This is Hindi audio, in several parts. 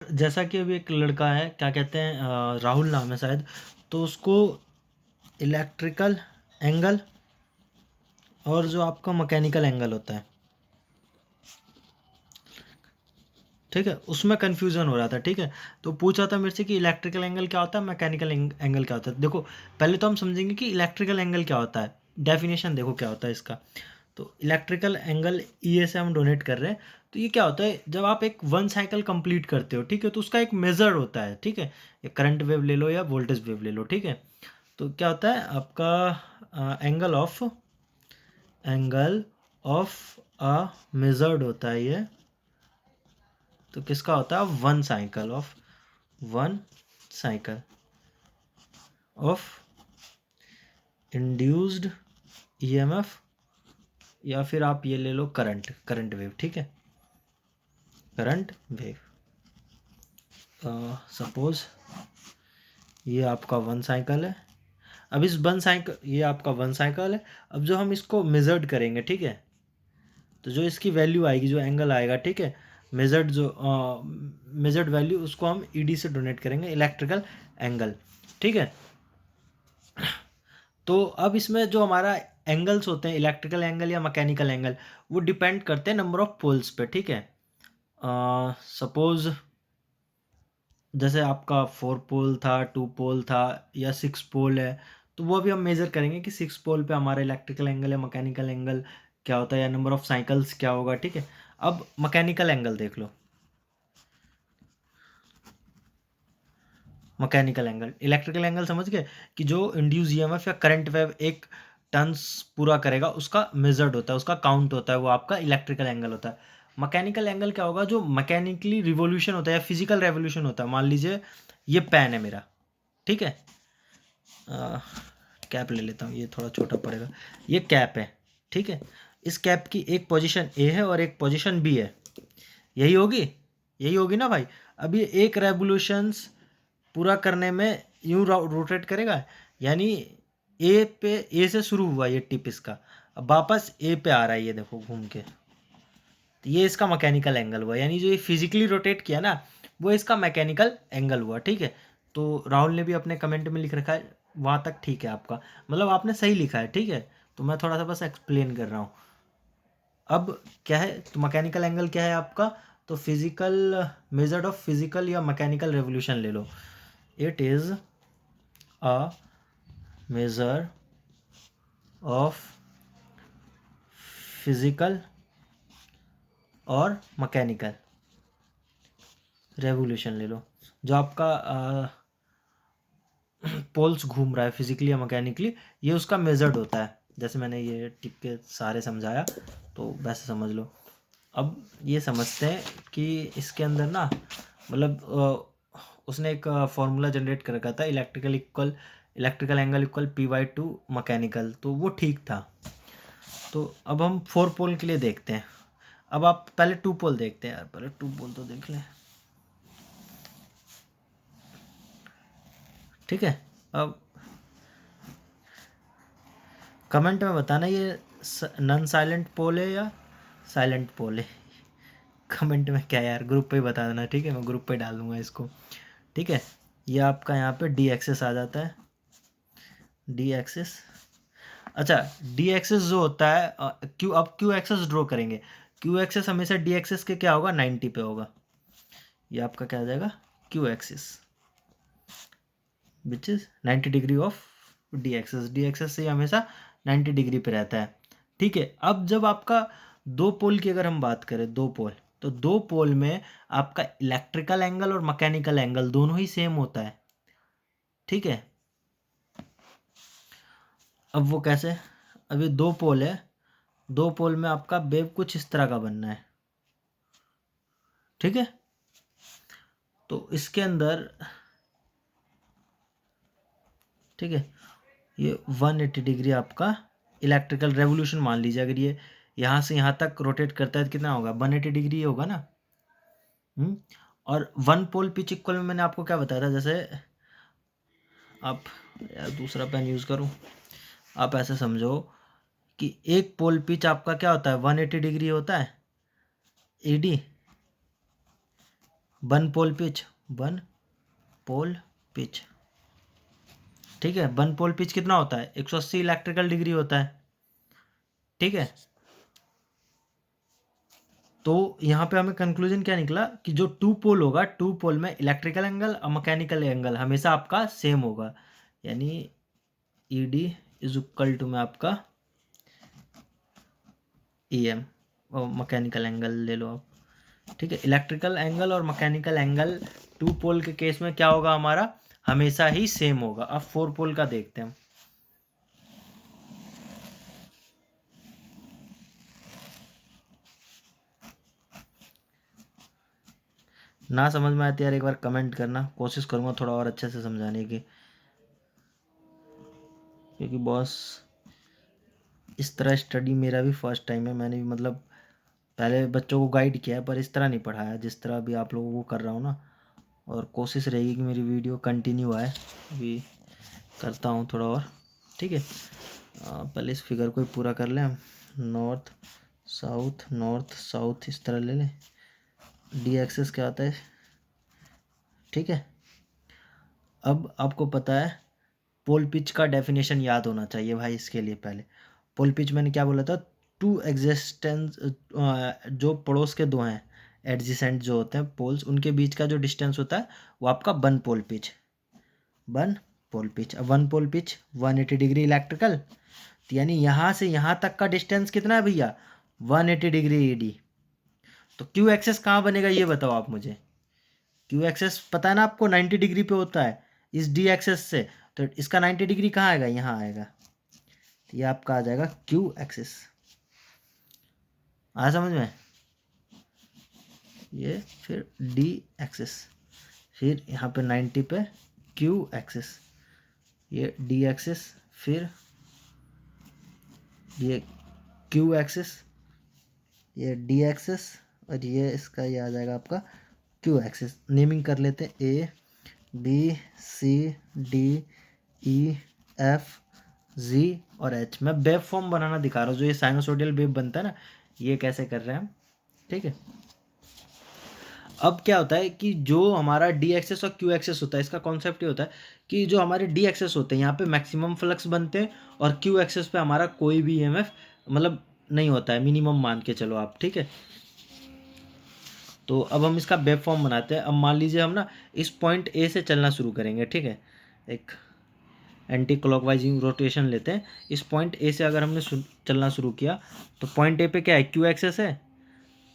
जैसा कि अभी एक लड़का है, क्या कहते हैं, राहुल नाम है शायद, तो उसको इलेक्ट्रिकल एंगल और जो आपका मैकेनिकल एंगल होता है, ठीक है, उसमें कन्फ्यूज़न हो रहा था। ठीक है, तो पूछा था मेरे से कि इलेक्ट्रिकल एंगल क्या होता है, मैकेनिकल एंगल क्या होता है। देखो, पहले तो हम समझेंगे कि इलेक्ट्रिकल एंगल क्या होता है। डेफिनेशन देखो क्या होता है इसका। तो इलेक्ट्रिकल एंगल ई से हम डोनेट कर रहे हैं। तो ये क्या होता है, जब आप एक वन साइकिल कंप्लीट करते हो, ठीक है, तो उसका एक मेजर होता है। ठीक है, या करंट वेव ले लो या वोल्टेज वेव ले लो। ठीक है, तो क्या होता है आपका एंगल ऑफ अ मेजर्ड होता है ये। तो किसका होता है, one cycle of induced EMF, या फिर आप ये ले लो करंट वेव। ठीक है, करंट वेव। सपोज ये आपका वन साइकिल है। अब इस वन साइकिल, ये आपका वन साइकिल है। अब जो हम इसको मेजर्ड करेंगे, ठीक है, तो जो इसकी वैल्यू आएगी, जो एंगल आएगा, ठीक है, मेजर्ड वैल्यू, उसको हम ईडी से डोनेट करेंगे, इलेक्ट्रिकल एंगल। ठीक है, तो अब इसमें जो हमारा एंगल्स होते हैं, इलेक्ट्रिकल एंगल या मैकेनिकल एंगल, वो डिपेंड करते हैं नंबर ऑफ पोल्स पे। ठीक है, सपोज जैसे आपका 4 पोल था, 2 पोल था, या 6 पोल है, तो वो अभी हम मेजर करेंगे कि 6 पोल पे हमारा इलेक्ट्रिकल एंगल या मैकेनिकल एंगल क्या होता है, या नंबर ऑफ साइकिल्स क्या होगा। ठीक है, अब मैकेनिकल एंगल देख लो। मैकेनिकल एंगल, इलेक्ट्रिकल एंगल समझ गए कि जो इंड्यूस ईएमएफ या करंट वेव एक टर्न्स पूरा करेगा, उसका मेजर्ड होता है, उसका काउंट होता है, वो आपका इलेक्ट्रिकल एंगल होता है। मैकेनिकल एंगल क्या होगा, जो मैकेनिकली रिवोल्यूशन होता है या फिजिकल रेवोल्यूशन होता है। मान लीजिए ये पेन है मेरा, ठीक है, कैप ले लेता हूँ, ये थोड़ा छोटा पड़ेगा। ये कैप है, ठीक है, इस कैप की एक पोजीशन ए है और एक पोजीशन बी है। यही होगी, यही होगी ना भाई। अब ये एक रेवोल्यूशंस पूरा करने में यूं रोटेट करेगा, यानी ए से शुरू हुआ ये टिप इसका, अब वापस ए पे आ रहा है, ये देखो घूम के। तो ये इसका मैकेनिकल एंगल हुआ, यानी जो ये फिजिकली रोटेट किया ना, वो इसका मैकेनिकल एंगल हुआ। ठीक है, तो राहुल ने भी अपने कमेंट में लिख रखा है, वहाँ तक ठीक है आपका, मतलब आपने सही लिखा है। ठीक है, तो मैं थोड़ा सा बस एक्सप्लेन कर रहा हूँ। अब क्या है, तो मैकेनिकल एंगल क्या है आपका, तो फिजिकल मेजर्ड ऑफ फिजिकल या मैकेनिकल रेवोल्यूशन ले लो। It is a measure of physical और मैकेनिकल रेवोल्यूशन ले लो। जो आपका पोल्स घूम रहा है फिजिकली या मैकेनिकली, ये उसका मेजर्ड होता है। जैसे मैंने ये टिप के सारे समझाया, तो वैसे समझ लो। अब ये समझते हैं कि इसके अंदर ना, मतलब उसने एक फॉर्मूला जनरेट कर रखा था, electrical angle equal P/2 mechanical, तो वो ठीक था। तो अब हम 4 पोल के लिए देखते हैं। अब आप पहले 2 पोल देखते हैं यार, पहले 2 पोल तो देख लें। ठीक है, अब कमेंट में बताना ये नॉन साइलेंट पोल है या साइलेंट पोल है। कमेंट में क्या यार, ग्रुप पे ही बता देना। ठीक है, मैं ग्रुप पे डाल दूंगा इसको। ठीक है, ये आपका यहाँ पे डी एक्सेस आ जाता है, डी एक्सेस। अच्छा, डी एक्सेस जो होता है क्यू, अब क्यू एक्सेस ड्रॉ करेंगे। क्यू एक्सेस हमेशा डी एक्सेस के क्या होगा, 90 पे होगा। ये आपका क्या आ जाएगा, Q axis which is 90 degree of D axis से हमेशा 90 डिग्री पे रहता है। ठीक है, अब जब आपका 2 पोल की अगर हम बात करें, 2 पोल, तो 2 पोल में आपका इलेक्ट्रिकल एंगल और मैकेनिकल एंगल दोनों ही सेम होता है। ठीक है, अब वो कैसे, अब ये 2 पोल है, 2 पोल में आपका वेव कुछ इस तरह का बनना है। ठीक है, तो इसके अंदर, ठीक है, ये 180 डिग्री आपका इलेक्ट्रिकल रेवोल्यूशन मान लीजिए। अगर ये यहाँ से यहाँ तक रोटेट करता है तो कितना होगा, 180 डिग्री होगा ना। और 1 पोल पिच इक्वल में मैंने आपको क्या बताया था, जैसे आप, यार दूसरा पेन यूज़ करूँ, आप ऐसे समझो कि एक पोल पिच आपका क्या होता है, 180 डिग्री होता है, E D. One pole pitch, one pole pitch, ठीक है। वन पोल पिच कितना होता है? 180 इलेक्ट्रिकल डिग्री होता है, ठीक है। तो यहाँ पे हमें कंक्लूजन क्या निकला कि जो टू पोल होगा, टू पोल में इलेक्ट्रिकल एंगल और मैकेनिकल एंगल हमेशा आपका सेम होगा, यानी E D is equal to में आपका ई एम, और मैकेनिकल एंगल ले लो आप, ठीक है। इलेक्ट्रिकल एंगल और मैकेनिकल एंगल टू पोल के केस में क्या होगा हमारा? हमेशा ही सेम होगा। अब फोर पोल का देखते हैं हम। ना समझ में आती यार एक बार कमेंट करना, कोशिश करूँगा थोड़ा और अच्छे से समझाने की, क्योंकि बॉस इस तरह स्टडी मेरा भी फर्स्ट टाइम है। मैंने भी मतलब पहले बच्चों को गाइड किया है, पर इस तरह नहीं पढ़ाया जिस तरह अभी आप लोगों को कर रहा हूँ ना। और कोशिश रहेगी कि मेरी वीडियो कंटिन्यू आए, अभी करता हूँ थोड़ा और, ठीक है। पहले इस फिगर को ही पूरा कर लें हम। नॉर्थ साउथ इस तरह ले लें। डी एक्सेस क्या होता है, ठीक है। अब आपको पता है पोल पिच का डेफिनेशन याद होना चाहिए भाई। इसके लिए पहले पोल पिच मैंने क्या बोला था? टू एग्जिस्टेंस, जो पड़ोस के दो हैं एडजेसेंट जो होते हैं पोल्स, उनके बीच का जो डिस्टेंस होता है वो आपका one pole pitch, one pole pitch. अब one pole pitch 180 degree electrical, तो यानी यहाँ से यहाँ तक का डिस्टेंस कितना है भैया? 180 डिग्री ईडी। तो क्यू एक्सेस कहाँ बनेगा ये बताओ आप मुझे। क्यू एक्सेस पता है ना आपको 90 डिग्री पे होता है इस डी एक्सेस से, तो इसका 90 डिग्री कहाँ आएगा? यहाँ आएगा। तो ये आपका आ जाएगा क्यू एक्सेस। आ समझ में? ये फिर डी एक्सेस, फिर यहाँ पे 90 पे क्यू एक्सेस, ये डी एक्सेस, फिर ये क्यू एक्सेस, ये डी एक्सेस, और ये इसका ये आ जाएगा आपका क्यू एक्सेस। नेमिंग कर लेते हैं A B C D E F G और एच। मैं वेव फॉर्म बनाना दिखा रहा हूँ, जो ये साइनोसोडियल वेव बनता है ना, ये कैसे कर रहे हैं हम, ठीक है। अब क्या होता है कि जो हमारा डी एक्सेस और क्यू एक्सेस होता है, इसका कॉन्सेप्ट ये होता है कि जो हमारे डी एक्सेस होते हैं यहाँ पे मैक्सिमम फ्लक्स बनते हैं, और क्यू एक्सेस पे हमारा कोई भी ईएमएफ मतलब नहीं होता है, मिनिमम मान के चलो आप, ठीक है। तो अब हम इसका वेव फॉर्म बनाते हैं। अब मान लीजिए हम ना इस पॉइंट ए से चलना शुरू करेंगे, ठीक है। एक एंटी क्लॉकवाइज रोटेशन लेते हैं। इस पॉइंट ए से अगर हमने चलना शुरू किया, तो पॉइंट ए पे क्या है? क्यू एक्सेस है।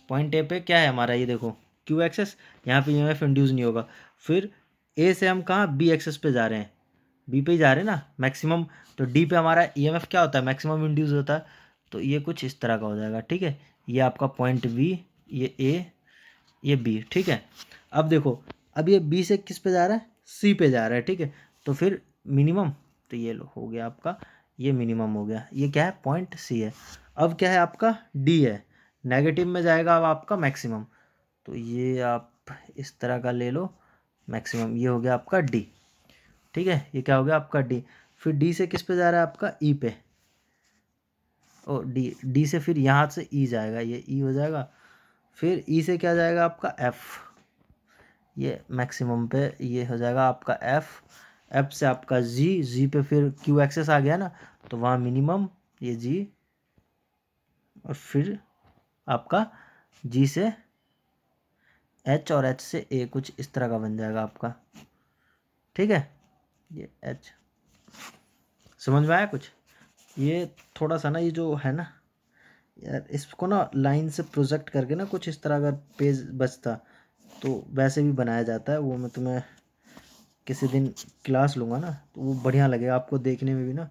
पॉइंट ए पे क्या है हमारा? ये देखो क्यू एक्सेस, यहाँ पे ईएमएफ इंड्यूस नहीं होगा। फिर ए से हम कहाँ? बी एक्सेस पे जा रहे हैं, बी पे ही जा रहे हैं ना मैक्सिमम। तो डी पे हमारा ईएमएफ क्या होता है? मैक्सिमम इंड्यूस होता है। तो ये कुछ इस तरह का हो जाएगा, ठीक है। ये आपका पॉइंट बी, ये ए, ये बी, ठीक है। अब देखो, अब ये बी से किस पे जा रहा है? सी पे जा रहा है, ठीक है। तो फिर मिनिमम, तो ये लो हो गया आपका, ये मिनिमम हो गया। ये क्या है? पॉइंट सी है। अब क्या है आपका? डी है। नेगेटिव में जाएगा अब आपका मैक्सिमम, तो ये आप इस तरह का ले लो मैक्सिमम। ये हो गया आपका डी, ठीक है। ये क्या हो गया आपका? डी। फिर डी से किस पे जा रहा है आपका? ई पे। और डी से फिर यहाँ से ई जाएगा, ये ई हो जाएगा। फिर ई से क्या जाएगा आपका? एफ, ये मैक्सिमम पे ये हो जाएगा आपका एफ। एफ से आपका जी पे फिर क्यू एक्सेस आ गया ना, तो वहाँ मिनिमम ये जी, और फिर आपका जी से एच, और एच से ए, कुछ इस तरह का बन जाएगा आपका, ठीक है। ये एच समझ में आया कुछ? ये थोड़ा सा ना ये जो है ना यार, इसको ना लाइन से प्रोजेक्ट करके ना कुछ इस तरह अगर पेज बचता तो वैसे भी बनाया जाता है। वो मैं तुम्हें किसी दिन क्लास लूँगा ना, तो वो बढ़िया लगेगा आपको देखने में भी ना,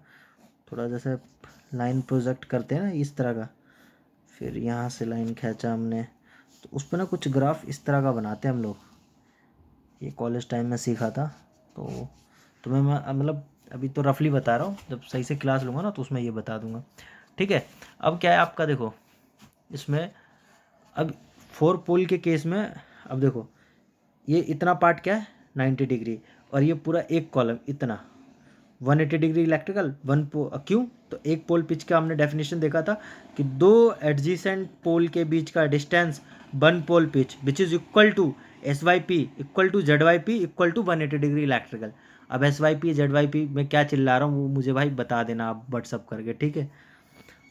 थोड़ा जैसे लाइन प्रोजेक्ट करते हैं ना इस तरह का। फिर यहाँ से लाइन खींचा हमने, तो उस पर ना कुछ ग्राफ इस तरह का बनाते हैं हम लोग। ये कॉलेज टाइम में सीखा था। तो तुम्हें मैं मतलब अभी तो रफली बता रहा हूँ, जब सही से क्लास लूँगा ना तो उसमें ये बता दूँगा, ठीक है। अब क्या है आपका, देखो इसमें अब फोर पोल के केस में, अब देखो ये इतना पार्ट क्या है? 90 डिग्री, और ये पूरा एक कॉलम इतना 180 डिग्री इलेक्ट्रिकल, क्यों? तो एक पोल पिच का हमने डेफिनेशन देखा था कि दो एडजेसेंट पोल के बीच का distance one pole pitch which is equal to S Y P equal to Z Y P equal to 180 degree electrical. अब S Y P Z Y P में क्या चिल्ला रहा हूँ वो मुझे भाई बता देना आप व्हाट्सअप करके, ठीक है।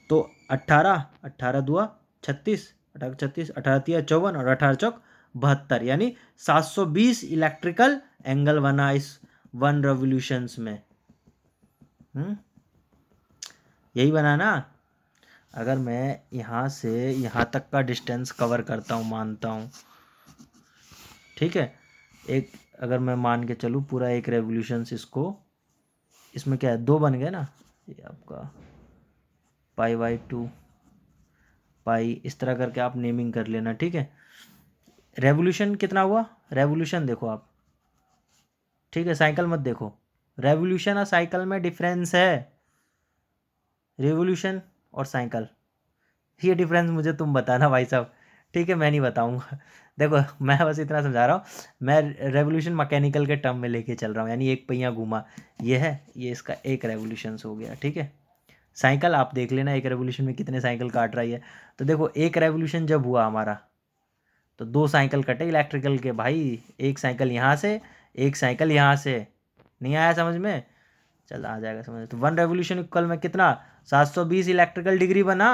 तो 18 18 दुआ 36, 18 36, 18 तिया 54 और 18 चौक 72, यानी 720 इलेक्ट्रिकल एंगल बना इस 1 रेवोल्यूशंस में। यही बना ना। अगर मैं यहाँ से यहाँ तक का डिस्टेंस कवर करता हूँ, मानता हूँ, ठीक है, एक अगर मैं मान के चलूँ पूरा एक रेवोल्यूशंस, इसमें क्या है, 2 बन गए ना, ये आपका π/2 पाई, इस तरह करके आप नेमिंग कर लेना, ठीक है। रेवोल्यूशन कितना हुआ, रेवोल्यूशन देखो आप, ठीक है, साइकिल मत देखो। रेवोल्यूशन और साइकिल में डिफरेंस है, रेवोल्यूशन और साइकिल, ये डिफरेंस मुझे तुम बताना भाई साहब, ठीक है, मैं नहीं बताऊंगा। देखो मैं बस इतना समझा रहा हूँ, मैं रेवोल्यूशन मैकेनिकल के टर्म में लेके चल रहा हूँ, यानी एक पहिया घूमा, ये है, ये इसका एक रेवोल्यूशन हो गया, ठीक है। साइकिल आप देख लेना एक रेवोल्यूशन में कितने साइकिल काट रही है। तो देखो एक रेवोल्यूशन जब हुआ हमारा तो 2 साइकिल कटे इलेक्ट्रिकल के भाई, एक साइकिल यहाँ से, एक साइकिल यहाँ से। नहीं आया समझ में? चल आ जाएगा समझ। तो 1 रेवोल्यूशन इक्वल में कितना, 720 इलेक्ट्रिकल डिग्री बना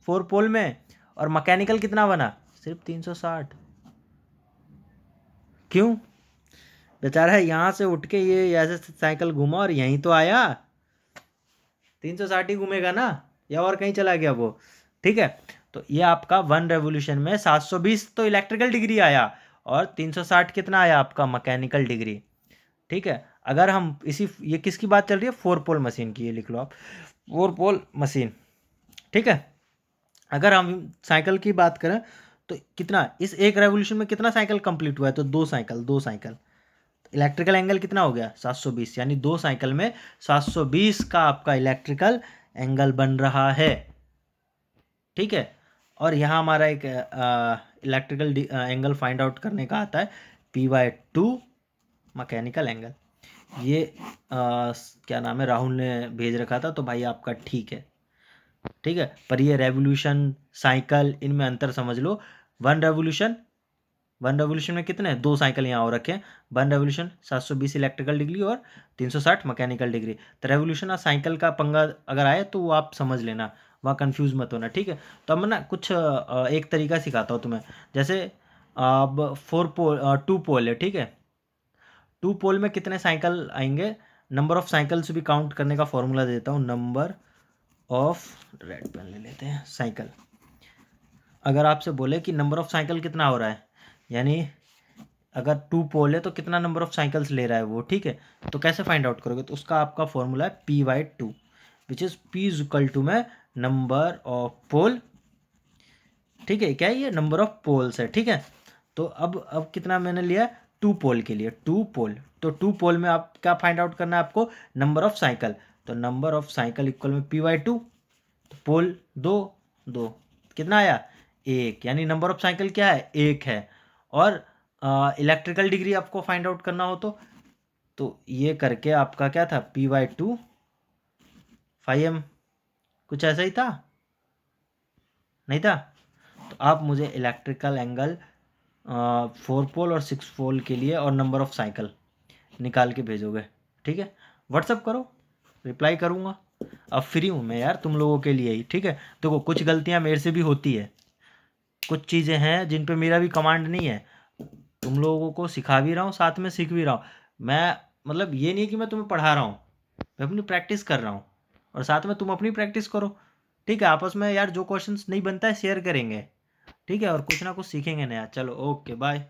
4 पोल में, और मैकेनिकल कितना बना, सिर्फ 360। क्यों? बेचारा यहाँ से उठ के ये ऐसे साइकिल घूमा और यहीं तो आया, 360 ही घूमेगा ना, या और कहीं चला गया वो, ठीक है। तो ये आपका 1 रेवोल्यूशन में 720 तो इलेक्ट्रिकल डिग्री आया और 360 कितना आया आपका मैकेनिकल डिग्री, ठीक है। अगर हम ये किसकी बात चल रही है, 4 पोल मशीन की, ये लिख लो आप, 4 पोल मशीन, ठीक है। अगर हम साइकिल की बात करें तो कितना, इस एक रेवोल्यूशन में कितना साइकिल कंप्लीट हुआ है, तो 2 साइकिल। इलेक्ट्रिकल एंगल कितना हो गया, 720, यानी 2 साइकिल में 720 का आपका इलेक्ट्रिकल एंगल बन रहा है, ठीक है। और यहाँ हमारा एक इलेक्ट्रिकल एंगल फाइंड आउट करने का आता है P/2 मैकेनिकल एंगल। ये क्या नाम है, राहुल ने भेज रखा था, तो भाई आपका ठीक है, ठीक है। पर ये रेवोल्यूशन साइकिल इनमें अंतर समझ लो। 1 रेवोल्यूशन में कितने, 2 साइकिल यहाँ और रखें, 1 रेवोल्यूशन 720 इलेक्ट्रिकल डिग्री और 360 मैकेनिकल डिग्री। तो रेवोल्यूशन और साइकिल का पंगा अगर आए तो वो आप समझ लेना, वहाँ कंफ्यूज मत होना, ठीक है। तो अब मैं ना कुछ एक तरीका सिखाता हूँ तुम्हें। जैसे अब 2 पोल है, ठीक है। 2 पोल में कितने साइकिल आएंगे, नंबर ऑफ साइकिल्स भी काउंट करने का फॉर्मूला देता हूँ, नंबर ऑफ, रेड पेन ले लेते हैं, साइकिल। अगर आपसे बोले कि नंबर ऑफ साइकिल कितना हो रहा है, यानी अगर 2 पोल है तो कितना नंबर ऑफ साइकिल्स ले रहा है वो, ठीक है। तो कैसे फाइंड आउट करोगे, तो उसका आपका फॉर्मूला है P/2, which is P is equal to में नंबर ऑफ पोल, ठीक है। क्या है ये, नंबर ऑफ पोल्स है, ठीक है। तो अब कितना मैंने लिया, 2 पोल के लिए, 2 पोल, तो 2 पोल में आप क्या फाइंड आउट करना है आपको, नंबर ऑफ साइकिल। तो नंबर ऑफ साइकिल इक्वल में P/2, तो पोल 2 कितना आया, 1, यानी नंबर ऑफ साइकिल क्या है, 1 है। और इलेक्ट्रिकल डिग्री आपको फाइंड आउट करना हो तो ये करके आपका क्या था, P/2 5m, कुछ ऐसा ही था, नहीं था। तो आप मुझे इलेक्ट्रिकल एंगल 4 पोल और 6 पोल के लिए और नंबर ऑफ साइकिल निकाल के भेजोगे, ठीक है। व्हाट्सअप करो, रिप्लाई करूँगा। अब फ्री हूँ मैं यार तुम लोगों के लिए ही, ठीक है। देखो कुछ गलतियाँ मेरे से भी होती है, कुछ चीज़ें हैं जिन पे मेरा भी कमांड नहीं है, तुम लोगों को सिखा भी रहा हूँ, साथ में सीख भी रहा हूँ मैं। मतलब ये नहीं कि मैं तुम्हें पढ़ा रहा हूँ, मैं अपनी प्रैक्टिस कर रहा हूँ, और साथ में तुम अपनी प्रैक्टिस करो, ठीक है। आपस में यार जो क्वेश्चंस नहीं बनता है शेयर करेंगे, ठीक है, और कुछ ना कुछ सीखेंगे नया। चलो ओके बाय।